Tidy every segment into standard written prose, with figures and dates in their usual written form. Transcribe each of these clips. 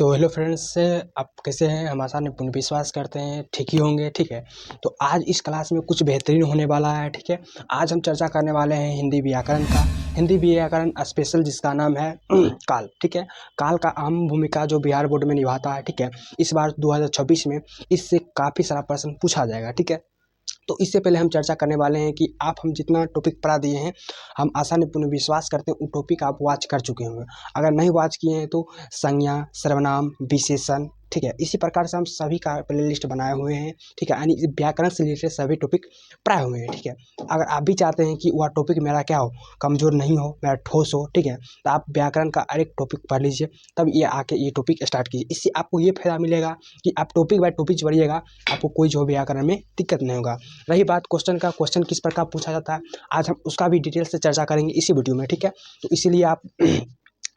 तो hello friends, आप कैसे हैं? हम आशा ने पूर्ण विश्वास करते हैं ठीक ही होंगे। ठीक है, तो आज इस क्लास में कुछ बेहतरीन होने वाला है। ठीक है, आज हम चर्चा करने वाले हैं हिंदी व्याकरण का। हिंदी व्याकरण स्पेशल जिसका नाम है काल। ठीक है, काल का अहम भूमिका जो बिहार बोर्ड में निभाता है। ठीक है, इस बार 2026 में इससे काफ़ी सारा प्रश्न पूछा जाएगा। ठीक है, तो इससे पहले हम चर्चा करने वाले हैं कि आप हम जितना टॉपिक पढ़ा दिए हैं, हम आशा ने पूर्ण विश्वास करते हैं वो टॉपिक आप वॉच कर चुके होंगे। अगर नहीं वॉच किए हैं तो संज्ञा, सर्वनाम, विशेषण, ठीक है, इसी प्रकार से हम सभी का प्लेलिस्ट बनाए हुए हैं। ठीक है, यानी व्याकरण से रिलेटेड सभी टॉपिक पढ़ाए हुए हैं। ठीक है, अगर आप भी चाहते हैं कि वह टॉपिक मेरा क्या हो, कमज़ोर नहीं हो, मेरा ठोस हो, ठीक है, तो आप व्याकरण का एक टॉपिक पढ़ लीजिए, तब ये आके ये टॉपिक स्टार्ट कीजिए। इससे आपको ये फायदा मिलेगा कि आप टॉपिक बाय टॉपिक पढ़िएगा, आपको कोई जो व्याकरण में दिक्कत नहीं होगा। रही बात क्वेश्चन का, क्वेश्चन किस प्रकार पूछा जाता है, आज हम उसका भी डिटेल से चर्चा करेंगे इसी वीडियो में। ठीक है, तो इसीलिए आप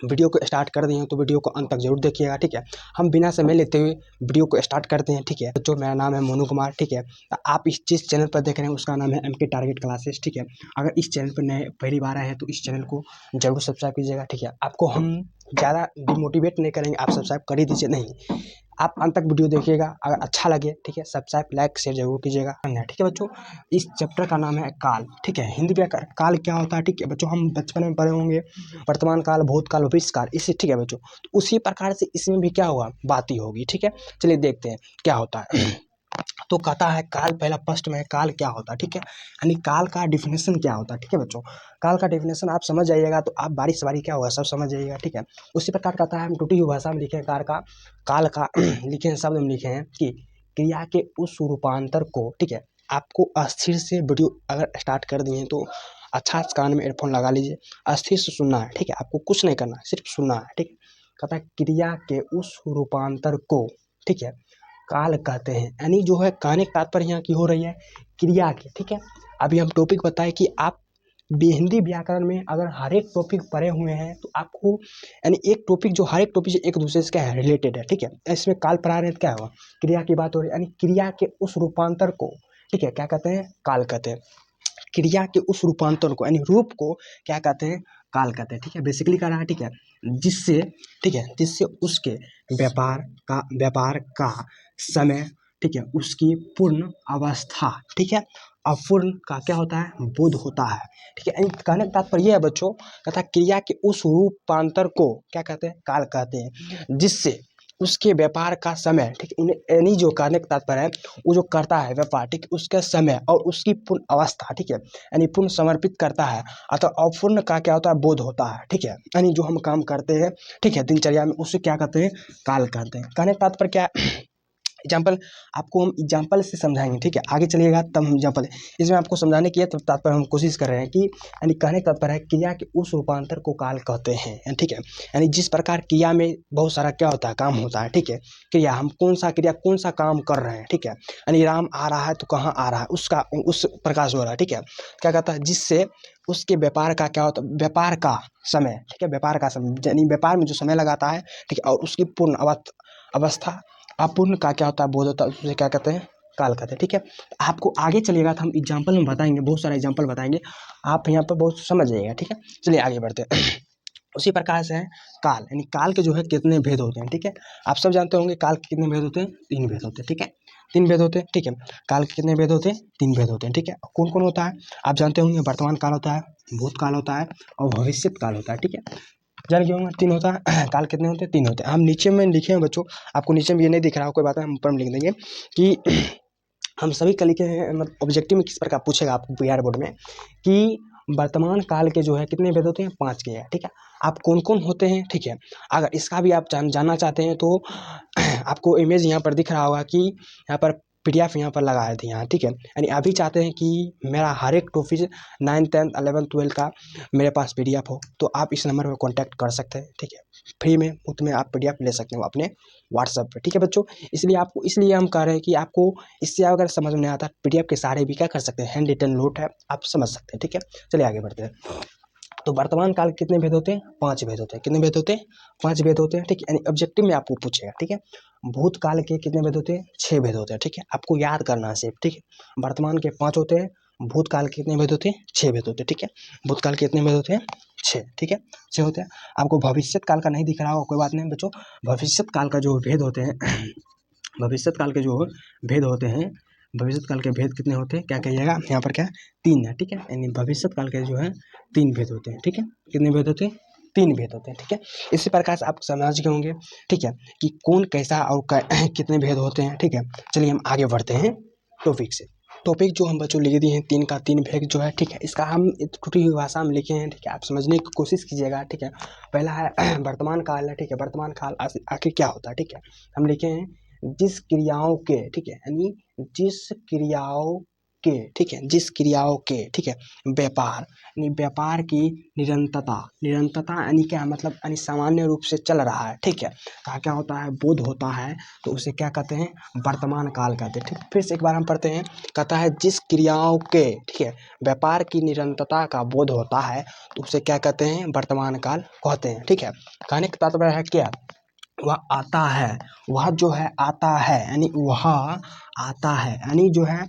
वीडियो को स्टार्ट कर दिए हैं तो वीडियो को अंत तक जरूर देखिएगा। ठीक है, हम बिना समय लेते हुए वीडियो को स्टार्ट करते हैं। ठीक है, जो मेरा नाम है मोनू कुमार। ठीक है, आप इस जिस चैनल पर देख रहे हैं उसका नाम है MK टारगेट क्लासेस। ठीक है, अगर इस चैनल पर नए पहली बार आए हैं तो इस चैनल को जरूर सब्सक्राइब कीजिएगा। ठीक है, आपको हम ज़्यादा डिमोटिवेट नहीं करेंगे, आप सब्सक्राइब कर ही दीजिए। नहीं, आप अंत तक वीडियो देखिएगा, अगर अच्छा लगे, ठीक है, सब्सक्राइब, लाइक, शेयर जरूर कीजिएगा। ठीक है बच्चों, इस चैप्टर का नाम है काल। ठीक है, हिंदी व्याकरण काल क्या होता है। ठीक है बच्चों, हम बचपन में पढ़े होंगे वर्तमान काल, भूतकाल, भविष्यकाल, इसी। ठीक है बच्चों, तो उसी प्रकार से इसमें भी क्या होगा, बात ही होगी। ठीक है, चलिए देखते हैं क्या होता है। तो कहता है काल, पहला प्रश्न में काल क्या होता है। ठीक है, यानी काल का डिफिनेशन क्या होता है। ठीक है बच्चों, काल का डिफिनेशन आप समझ जाइएगा तो आप बारी से बारी क्या होगा सब समझ जाइएगा। ठीक है, उसी प्रकार कहता है, हम टूटी हुई भाषा में लिखे हैं काल का लिखे हैं, शब्द में लिखे हैं कि क्रिया के उस रूपांतर को, ठीक है, आपको अस्थिर से वीडियो अगर स्टार्ट कर दिए तो अच्छा कान में एयरफोन लगा लीजिए, अस्थिर से सुनना है। ठीक है, आपको कुछ नहीं करना है, सिर्फ सुनना है। ठीक है, कहता है क्रिया के उस रूपांतर को, ठीक है, काल कहते हैं। यानी जो है कहने का तात्पर्य यहाँ की हो रही है क्रिया की। ठीक है, अभी हम टॉपिक बताए कि आप हिंदी व्याकरण में अगर हर एक टॉपिक पढ़े हुए हैं तो आपको, यानी एक टॉपिक जो हर एक टॉपिक से एक दूसरे से क्या है, रिलेटेड है। ठीक है, इसमें काल पढ़ा रहे हैं तो क्या हुआ, क्रिया की बात हो रही है, यानी क्रिया के उस रूपांतर को, ठीक है, क्या कहते हैं, काल कहते हैं। क्रिया के उस रूपांतर को, यानी रूप को क्या कहते हैं, काल कहते हैं। ठीक है, बेसिकली कह रहा है। ठीक है, जिससे, ठीक है, जिससे उसके व्यापार का समय, ठीक है, उसकी पूर्ण अवस्था, ठीक है, अपूर्ण का क्या होता है, बोध होता है। ठीक है, कहने का तात्पर्य यह है बच्चों, कहता है क्रिया के उस रूपांतर को क्या कहते हैं, काल कहते हैं, जिससे उसके व्यापार का समय, ठीक है, यानी जो कहने का तात्पर्य है वो जो करता है व्यापार, ठीक है, उसका समय और उसकी पूर्ण अवस्था, ठीक है, यानी पूर्ण समर्पित करता है, अतः अपूर्ण का क्या होता है, बोध होता है। ठीक है, यानी जो हम काम करते हैं, ठीक है, दिनचर्या में, उसे क्या कहते हैं, काल कहते हैं। कहने का तात्पर्य क्या है, एग्जाम्पल आपको हम एग्जाम्पल से समझाएंगे। ठीक है, आगे चलिएगा तब हम एग्जाम्पल, इसमें आपको समझाने की है तो तात्पर्य हम कोशिश कर रहे हैं कि, यानी कहने का तात्पर्य है क्रिया के उस रूपांतर को काल कहते हैं। ठीक है, यानी जिस प्रकार क्रिया में बहुत सारा क्या होता है, काम होता है। ठीक है, क्रिया, हम कौन सा काम कर रहे हैं। ठीक है, यानी राम आ रहा है तो कहाँ आ रहा है, उसका उस प्रकार से हो रहा है। ठीक है, क्या कहता है, जिससे उसके व्यापार का क्या होता है, व्यापार का समय, ठीक है, व्यापार का समय, यानी व्यापार में जो समय लगाता है, ठीक है, और उसकी पूर्ण अवस्था, अपूर्ण का क्या होता है, बोध होता है, उसे क्या कहते हैं, काल कहते हैं। ठीक है, आपको आगे चलिएगा तो हम एग्जाम्पल में बताएंगे, बहुत सारे एग्जाम्पल बताएंगे, आप यहाँ पर बहुत समझ जाइएगा। ठीक है, चलिए आगे बढ़ते हैं। उसी प्रकार से है काल, यानी काल के जो है कितने भेद होते हैं। ठीक है, आप सब जानते होंगे काल के कितने भेद होते हैं, 3 भेद होते हैं। ठीक है, 3 भेद होते हैं। ठीक है, काल के कितने भेद होते हैं, 3 भेद होते हैं। ठीक है, कौन कौन होता है, आप जानते होंगे, वर्तमान काल होता है, भूतकाल होता है और भविष्यत काल होता है। ठीक है, जान क्यों 3 होता है, काल कितने होते हैं, 3 होते हैं। हम नीचे में लिखे हैं बच्चों, आपको नीचे में ये नहीं दिख रहा हो, कोई बात नहीं, हम ऊपर में लिख देंगे कि हम सभी का लिखे हैं, मतलब ऑब्जेक्टिव में किस प्रकार पूछेगा आपको बिहार बोर्ड में कि वर्तमान काल के जो है कितने भेद होते हैं, 5 के हैं। ठीक है, आप कौन कौन होते हैं। ठीक है, अगर इसका भी आप जानना चाहते हैं तो आपको इमेज यहाँ पर दिख रहा होगा कि यहाँ पर PDF यहाँ पर लगाए थे यहाँ। ठीक है, यानी अभी चाहते हैं कि मेरा हर एक topic 9th 10th 11th 12th का मेरे पास PDF हो, तो आप इस नंबर पर कॉन्टैक्ट कर सकते हैं। ठीक है, फ्री में मुफ्त में आप PDF ले सकते हो अपने व्हाट्सएप पे। ठीक है बच्चों, इसलिए हम कह रहे हैं कि आपको इससे अगर समझ में नहीं आता, PDF के सहारे भी क्या कर सकते हैं, हैंड रिटन नोट है, आप समझ सकते हैं। ठीक है, चलिए आगे बढ़ते हैं। तो वर्तमान काल कितने भेद होते हैं, 5 भेद होते हैं। कितने भेद होते हैं, 5 भेद होते हैं। ठीक है, यानी ऑब्जेक्टिव में आपको पूछेगा। ठीक है, भूतकाल के कितने भेद होते हैं, 6 भेद होते हैं। ठीक है, आपको याद करना है सिर्फ। ठीक है, वर्तमान के 5 होते हैं, भूतकाल के कितने भेद होते हैं? 6 भेद होते हैं, ठीक है। भूतकाल के कितने भेद होते हैं? 6, ठीक है, 6 होते हैं। आपको भविष्यत काल का नहीं दिख रहा होगा, कोई बात नहीं बच्चों। भविष्यत काल का जो भेद होते हैं भविष्यत काल के जो भेद होते हैं, भविष्यत काल के भेद कितने होते हैं? क्या कहिएगा यहाँ पर? क्या 3 है, ठीक है। यानी भविष्यत काल के जो है 3 भेद होते हैं, ठीक है। कितने भेद होते हैं? 3 भेद होते हैं, ठीक है। इसी प्रकार से आप समझ गए होंगे, ठीक है, कि कौन कैसा और कितने भेद होते हैं, ठीक है। चलिए हम आगे बढ़ते हैं टॉपिक से। टॉपिक जो हम बच्चों लिख दिए हैं 3 का 3 भेद जो है, ठीक है, इसका हम टूटी हुई भाषा में लिखे हैं, ठीक है। आप समझने की कोशिश कीजिएगा, ठीक है। पहला है वर्तमान काल है, ठीक है। वर्तमान काल आखिर क्या होता है, ठीक है। हम लिखे हैं जिस क्रियाओं के, ठीक है, यानी जिस क्रियाओं के, ठीक है, जिस क्रियाओं के, ठीक है, व्यापार, यानी व्यापार की निरंतरता, निरंतरता यानी क्या मतलब, यानी सामान्य रूप से चल रहा है, ठीक है। कहा क्या होता है? बोध होता है, तो उसे क्या कहते हैं? वर्तमान काल कहते हैं, ठीक। फिर से एक बार हम पढ़ते हैं, कहता है जिस क्रियाओं के, ठीक है, व्यापार की निरंतरता का बोध होता है, तो उसे क्या कहते हैं? वर्तमान काल कहते हैं, ठीक है। कहने का तात्पर्य है क्या? वह आता है, वह जो है आता है, यानी वह आता है, यानी जो है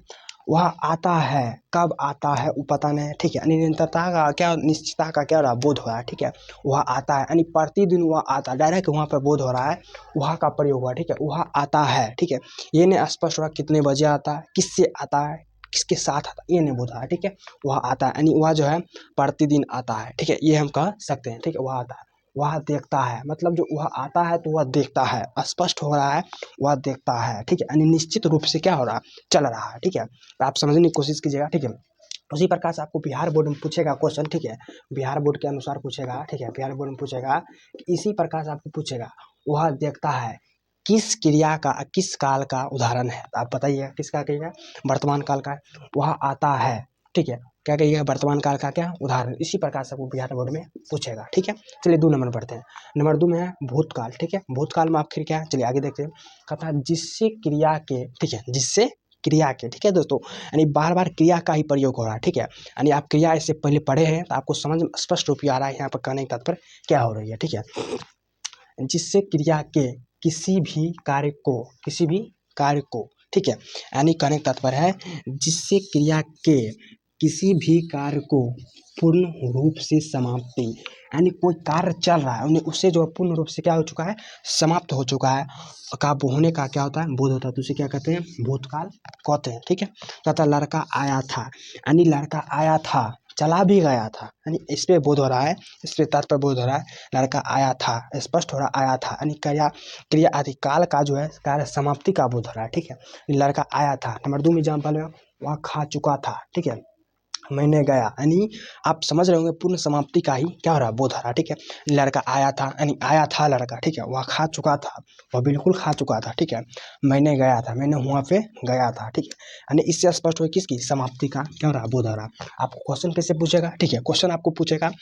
वह आता है। कब आता है वो पता नहीं, ठीक है। यानी निरंतरता का क्या, निश्चितता का क्या रहा? बोध हो रहा है, ठीक है। वह आता है यानी प्रतिदिन वह आता है, डायरेक्ट वहाँ पर बोध हो रहा है, वह का प्रयोग हुआ, ठीक है। वह आता है, ठीक है। ये नहीं स्पष्ट हो रहा कितने बजे आता है, किससे आता है, किसके साथ आता है, ये नहीं बोध रहा है, ठीक है। वह आता है यानी वह जो है प्रतिदिन आता है, ठीक है, ये हम कह सकते हैं, ठीक है। वह आता है, वह देखता है, मतलब जो वह आता है तो वह देखता है, स्पष्ट हो रहा है, वह देखता है, ठीक है। यानी निश्चित रूप से क्या हो रहा है? चल रहा है, ठीक है। तो आप समझने की कोशिश कीजिएगा, ठीक है। उसी प्रकार से आपको बिहार बोर्ड में पूछेगा क्वेश्चन, ठीक है। बिहार बोर्ड के अनुसार पूछेगा, ठीक है। बिहार बोर्ड में पूछेगा, इसी प्रकार से आपको पूछेगा, वह देखता है किस क्रिया का, किस काल का उदाहरण है? आप बताइए किसका कहिएगा? वर्तमान काल का। वह आता है, ठीक है, क्या कहिएगा? वर्तमान काल का क्या उदाहरण? इसी प्रकार से आपको बिहार बोर्ड में पूछेगा, ठीक है। चलिए 2 नंबर पढ़ते हैं। नंबर 2 में है भूतकाल, ठीक है। भूतकाल में आखिर क्या है? चलिए आगे देखते हैं। कहता है जिससे क्रिया के, ठीक है, जिससे क्रिया के, ठीक है दोस्तों, यानी बार बार क्रिया का ही प्रयोग हो रहा है, ठीक है। यानी आप क्रिया इससे पहले पढ़े हैं तो आपको समझ स्पष्ट रूप में आ रहा है यहाँ पर कहने का तात्पर्य क्या हो रही है, ठीक है। जिससे क्रिया के किसी भी कार्य को, किसी भी कार्य को, ठीक है, यानी कहने का तात्पर्य है जिससे क्रिया के किसी भी कार्य को पूर्ण रूप से समाप्ति, यानी कोई कार्य चल रहा है उन्हें, उससे जो पूर्ण रूप से क्या हो चुका है? समाप्त हो चुका है, का होने का क्या होता है? बोध होता है, तो उसे क्या कहते हैं? भूतकाल कहते हैं, ठीक है। कहता लड़का आया था, यानी लड़का आया था, चला भी गया था, यानी इस पे बोध हो रहा है, इस पे तात्पर्य बोध हो रहा है। लड़का आया था, स्पष्ट हो रहा आया था, यानी क्रिया, क्रिया आदि काल का जो है कार्य समाप्ति का बोध हो रहा है, ठीक है। लड़का आया था। नंबर 2 में एग्जाम्पल है वह खा चुका था, ठीक है। मैंने गया, यानी आप समझ रहे होंगे पूर्ण समाप्ति का ही क्या हो रहा है? बोध हो रहा है, ठीक है। लड़का आया था, यानी आया था लड़का, ठीक है। वह खा चुका था, वह बिल्कुल खा चुका था, ठीक है। मैंने गया था, मैंने वहाँ पे गया था, ठीक है। यानी इससे स्पष्ट हो किसकी? समाप्ति का क्या हो रहा है? बोध हो रहा है। आपको क्वेश्चन कैसे पूछेगा, ठीक है। क्वेश्चन आपको पूछेगा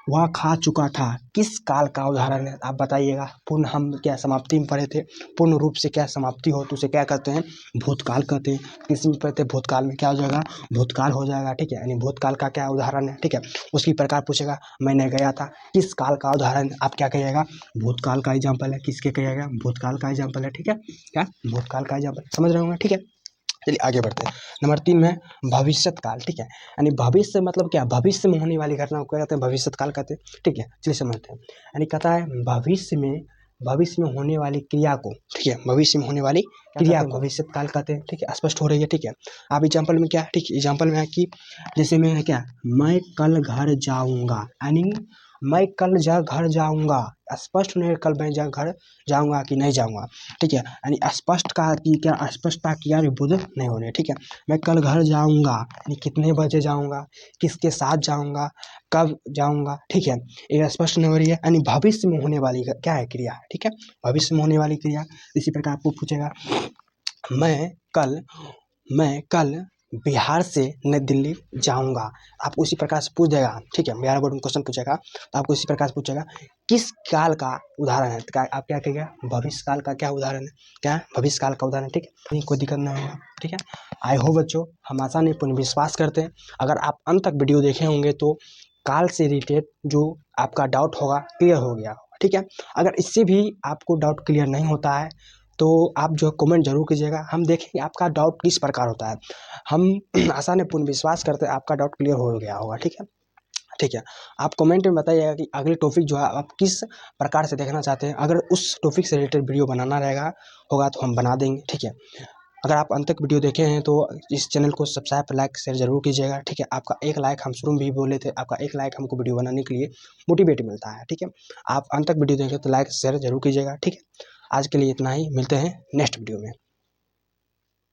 वह खा चुका था, किस काल का उदाहरण है? आप बताइएगा। पूर्ण, हम क्या समाप्ति में पढ़े थे, पूर्ण रूप से क्या समाप्ति हो तो उसे क्या कहते हैं? भूतकाल कहते हैं। किसी में पढ़ते भूतकाल में क्या हो जाएगा? भूतकाल हो जाएगा, ठीक है। यानी भूतकाल का क्या उदाहरण है, ठीक है। उसी प्रकार पूछेगा मैंने गया था, किस काल का उदाहरण? आप क्या कहिएगा? भूतकाल का एग्जाम्पल है। किसके कहिएगा? भूतकाल का एग्जाम्पल है, ठीक है। क्या? भूतकाल का एग्जाम्पल, समझ रहे होंगे, ठीक है। चलिए आगे बढ़ते हैं। नंबर 3 में भविष्यत काल, ठीक है। यानी भविष्य मतलब क्या? भविष्य में होने वाली घटना को क्या कहते हैं? भविष्यत काल कहते हैं, ठीक है। चलिए समझते हैं। यानी कहता है भविष्य में होने वाली क्रिया को, ठीक है, भविष्य में होने वाली क्रिया को भविष्यत काल कहते हैं, ठीक है। स्पष्ट हो रही है, ठीक है। आप एग्जाम्पल में क्या, ठीक है, एग्जाम्पल में है कि जैसे मैं क्या, मैं कल घर जाऊंगा, यानी मैं कल घर जाऊंगा, स्पष्ट नहीं कल मैं घर जाऊंगा कि नहीं जाऊंगा, ठीक है। यानी स्पष्ट का कि क्या, स्पष्टता की यार बुध नहीं होने, ठीक है। मैं कल घर जाऊंगा, यानी कितने बजे जाऊंगा, किसके साथ जाऊंगा, कब जाऊंगा, ठीक है। ये स्पष्ट नहीं हो रही है, यानी भविष्य में होने वाली क्या है? क्रिया है, ठीक है। भविष्य में होने वाली क्रिया। इसी प्रकार आपको पूछेगा मैं कल बिहार से नई दिल्ली जाऊंगा, आपको इसी प्रकार से पूछ देगा, ठीक है। बिहार बोर्ड में क्वेश्चन पूछेगा तो आपको इसी प्रकार से पूछेगा किस काल का उदाहरण है, तो आप क्या कहिएगा? भविष्य काल का क्या उदाहरण है? क्या है? भविष्य काल का उदाहरण, ठीक है। कोई दिक्कत नहीं होगा, ठीक है। आई हो बच्चों, हम आशा नहीं पूर्ण विश्वास करते हैं अगर आप अंत तक वीडियो देखे होंगे तो काल से रिलेटेड जो आपका डाउट होगा क्लियर हो गया होगा, ठीक है। अगर इससे भी आपको डाउट क्लियर नहीं होता है तो आप जो कमेंट जरूर कीजिएगा, हम देखेंगे आपका डाउट किस प्रकार होता है। हम आशा ने पूर्ण विश्वास करते हैं आपका डाउट क्लियर हो गया होगा। ठीक है, ठीक है। आप कमेंट में बताइएगा कि अगले टॉपिक जो है आप किस प्रकार से देखना चाहते हैं। अगर उस टॉपिक से रिलेटेड वीडियो बनाना रहेगा होगा तो हम बना देंगे। ठीक है, अगर आप अंत तक वीडियो देखे हैं तो इस चैनल को सब्सक्राइब, लाइक, शेयर जरूर कीजिएगा। ठीक है, आपका एक लाइक, हम शुरू में भी बोले थे, आपका एक लाइक हमको वीडियो बनाने के लिए मोटिवेट मिलता है। ठीक है, आप अंत तक वीडियो देखें तो लाइक शेयर जरूर कीजिएगा। ठीक है, आज के लिए इतना ही, मिलते हैं नेक्स्ट वीडियो में।